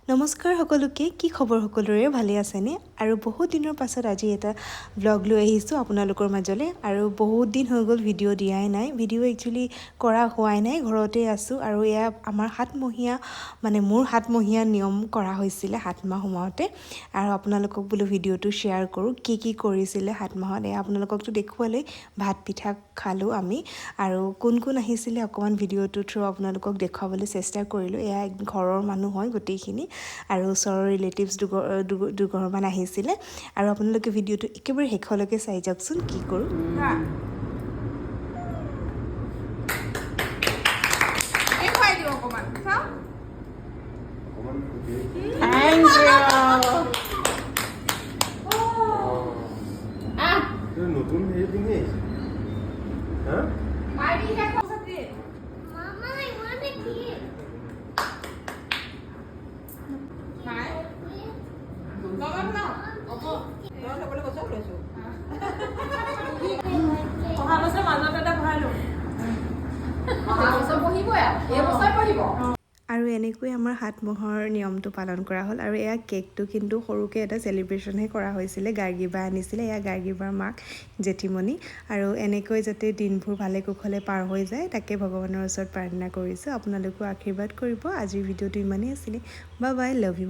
নমস্কাৰ সকলোকে কি খবৰ সকলোৰে ভালে আছেনে আৰু বহুত দিনৰ পাছত আজি এটা ব্লগ লৈ আহিছোঁ আপোনালোকৰ মাজলৈ আৰু বহুত দিন হৈ গ'ল ভিডিঅ' দিয়াই নাই ভিডিঅ' একচুৱেলি কৰা হোৱাই নাই ঘৰতে আছোঁ আৰু এয়া আমাৰ সাতমহীয়া মানে মোৰ সাতমহীয়া নিয়ম কৰা হৈছিলে 7 মাহ সোমাওঁতে আৰু আপোনালোকক বোলো ভিডিঅ'টো শ্বেয়াৰ কৰোঁ কি কৰিছিলে 7 মাহত এয়া আপোনালোককতো দেখুৱালেই ভাত পিঠা খালোঁ আমি আৰু কোন আহিছিলে অকমান ভিডিঅ'টো থ্ৰু আপোনালোকক দেখুৱাবলৈ চেষ্টা কৰিলোঁ এয়া ঘৰৰ মানুহ হয় গোটেইখিনি আৰু ওচৰৰ ৰিলেটিভছ দুঘৰমান আহিছিলে আৰু আপোনালোকে ভিডিঅ'টো একেবাৰে শেষলৈকে চাই যাওকচোন কি কৰোঁ দেখুৱাই দিওঁ অকণমান চাওঁ নতুন হেৰি পিন্ধি আহিছে হা মাৰি হে কৈছে Mama, I want a kid. নাই লগাম ন হ'ব মই ল'বলৈ কৈছোঁ লৈছোঁ অহা বছৰ মাজত এটা ভৰাই লওঁ অহা বছৰ পঢ়িবই এই বছৰ পঢ়িব আৰু এনেকৈ আমাৰ 7 মাহৰ নিয়মটো পালন কৰা হ'ল আৰু এয়া কেকটো কিন্তু সৰুকৈ এটা চেলিব্ৰেশ্যনহে কৰা হৈছিলে গাৰ্গীবা আনিছিলে এয়া গাৰ্গীবাৰ মাক জেঠিমণি আৰু এনেকৈ যাতে দিনবোৰ ভালে কুশলে পাৰ হৈ যায় তাকে ভগৱানৰ ওচৰত প্ৰাৰ্থনা কৰিছোঁ আপোনালোকেও আশীৰ্বাদ কৰিব আজিৰ ভিডিঅ'টো ইমানেই আছিলে বাই বাই লাভ ইউ